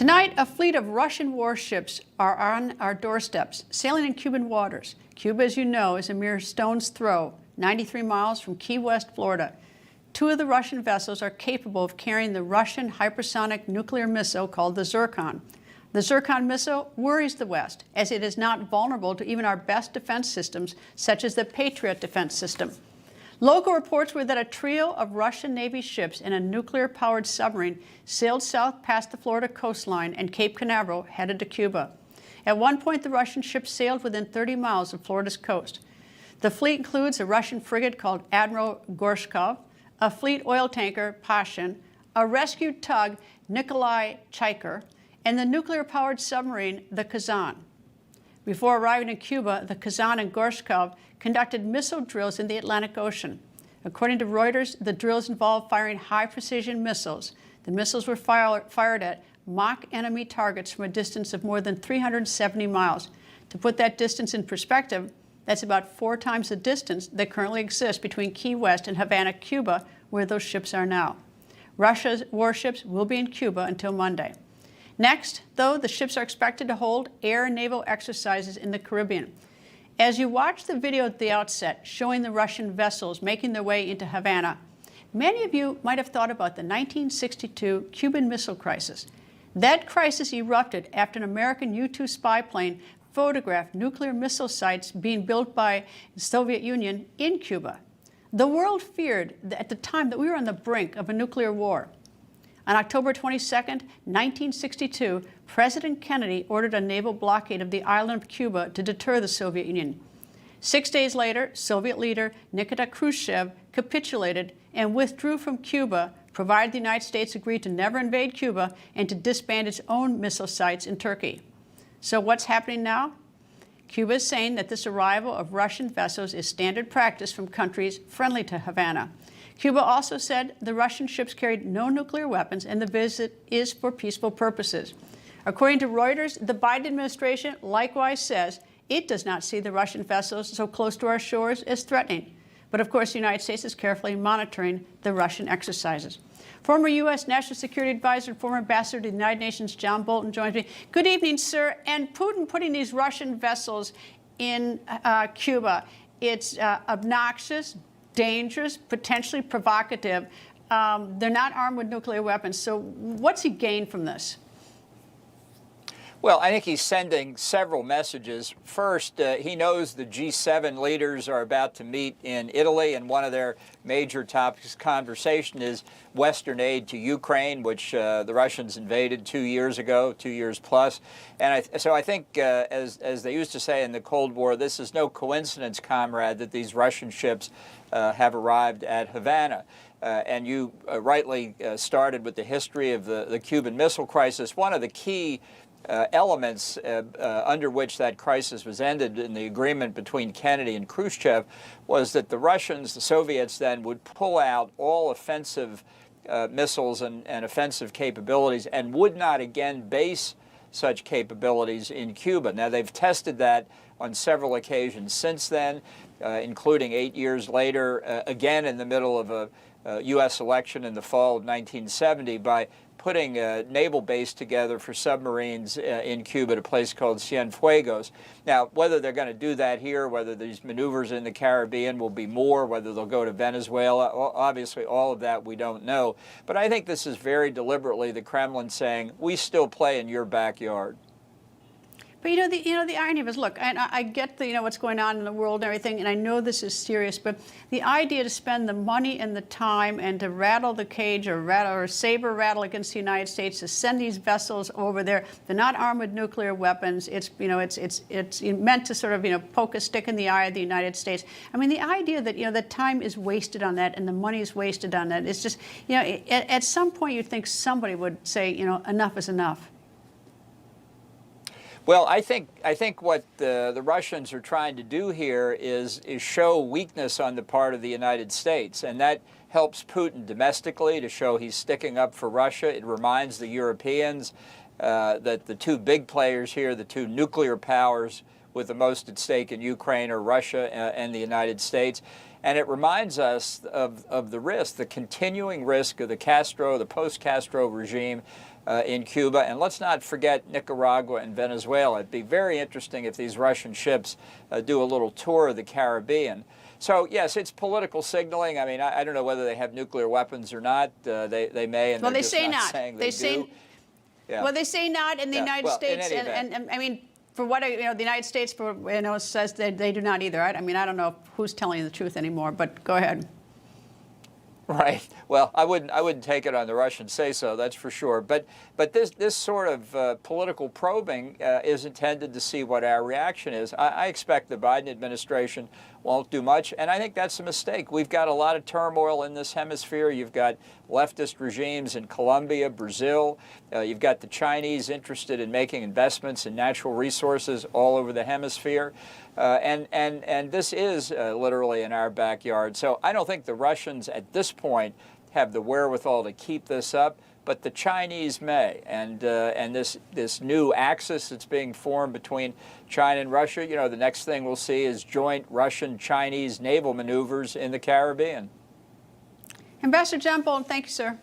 Tonight, a fleet of Russian warships are on our doorsteps, sailing in Cuban waters. Cuba, as you know, is a mere stone's throw, 93 miles from Key West, Florida. Two of the Russian vessels are capable of carrying the Russian hypersonic nuclear missile called the Zircon. The Zircon missile worries the West, as it is not vulnerable to even our best defense systems, such as the Patriot defense system. Local reports were that a trio of Russian Navy ships and a nuclear-powered submarine sailed south past the Florida coastline and Cape Canaveral, headed to Cuba. At one point, the Russian ships sailed within 30 miles of Florida's coast. The fleet includes a Russian frigate called Admiral Gorshkov, a fleet oil tanker, Pashin, a rescued tug, Nikolai Chaiker, and the nuclear-powered submarine, the Kazan. Before arriving in Cuba, the Kazan and Gorshkov conducted missile drills in the Atlantic Ocean. According to Reuters, the drills involved firing high-precision missiles. The missiles were fired at mock enemy targets from a distance of more than 370 miles. To put that distance in perspective, that's about 4 times the distance that currently exists between Key West and Havana, Cuba, where those ships are now. Russia's warships will be in Cuba until Monday. Next, though, the ships are expected to hold air and naval exercises in the Caribbean. As you watch the video at the outset showing the Russian vessels making their way into Havana, many of you might have thought about the 1962 Cuban Missile Crisis. That crisis erupted after an American U-2 spy plane photographed nuclear missile sites being built by the Soviet Union in Cuba. The world feared at the time that we were on the brink of a nuclear war. On October 22, 1962, President Kennedy ordered a naval blockade of the island of Cuba to deter the Soviet Union. 6 days later, Soviet leader Nikita Khrushchev capitulated and withdrew from Cuba, provided the United States agreed to never invade Cuba and to disband its own missile sites in Turkey. So what's happening now? Cuba is saying that this arrival of Russian vessels is standard practice from countries friendly to Havana. Cuba also said the Russian ships carried no nuclear weapons and the visit is for peaceful purposes. According to Reuters, the Biden administration likewise says it does not see the Russian vessels so close to our shores as threatening. But of course, the United States is carefully monitoring the Russian exercises. Former U.S. National Security Advisor and former Ambassador to the United Nations, John Bolton, joins me. Good evening, sir. And Putin putting these Russian vessels in Cuba, it's obnoxious, dangerous, potentially provocative. They're not armed with nuclear weapons. So what's he gained from this? Well, I think he's sending several messages. First, he knows the G7 leaders are about to meet in Italy, and one of their major topics of conversation is Western aid to Ukraine, which the Russians invaded 2 years ago, 2 years plus. And so I think, as they used to say in the Cold War, this is no coincidence, comrade, that these Russian ships have arrived at Havana. And you rightly started with the history of the Cuban Missile Crisis. One of the key elements under which that crisis was ended in the agreement between Kennedy and Khrushchev was that the Russians, the Soviets then, would pull out all offensive missiles and offensive capabilities and would not again base such capabilities in Cuba. Now, they've tested that on several occasions since then, including 8 years later, again in the middle of a U.S. election in the fall of 1970 by putting a naval base together for submarines in Cuba at a place called Cienfuegos. Now, whether they're going to do that here, whether these maneuvers in the Caribbean will be more, whether they'll go to Venezuela, obviously all of that we don't know. But I think this is very deliberately the Kremlin saying, we still play in your backyard. But the irony of it is, look, I get what's going on in the world and everything, and I know this is serious, but the idea to spend the money and the time and to rattle the cage or saber rattle against the United States to send these vessels over there, they're not armed with nuclear weapons. It's meant to sort of poke a stick in the eye of the United States. I mean, the idea that the time is wasted on that and the money is wasted on that, it's just at some point you'd think somebody would say enough is enough. Well, I think what the Russians are trying to do here is show weakness on the part of the United States, and that helps Putin domestically to show he's sticking up for Russia. It reminds the Europeans that the two big players here, the two nuclear powers with the most at stake in Ukraine, are Russia and the United States. And it reminds us of the risk, the continuing risk of the post-Castro regime in Cuba. And let's not forget Nicaragua and Venezuela. It'd be very interesting if these Russian ships do a little tour of the Caribbean. So, yes, it's political signaling. I mean, I don't know whether they have nuclear weapons or not. They may, and Well, they're they just say not not. saying They they say, do. Yeah. well, they say not in the Yeah, United well, in States, any event. and I mean, for what the United States, says they do not either. I mean, I don't know who's telling you the truth anymore, but go ahead. Right. Well, I wouldn't take it on the Russians say so. That's for sure. But this sort of political probing is intended to see what our reaction is. I expect the Biden administration won't do much, and I think that's a mistake. We've got a lot of turmoil in this hemisphere. You've got leftist regimes in Colombia, Brazil. You've got the Chinese interested in making investments in natural resources all over the hemisphere. And this is literally in our backyard. So I don't think the Russians at this point have the wherewithal to keep this up, but the Chinese may. And this new axis that's being formed between China and Russia, the next thing we'll see is joint Russian-Chinese naval maneuvers in the Caribbean. Ambassador John Bolton, thank you, sir.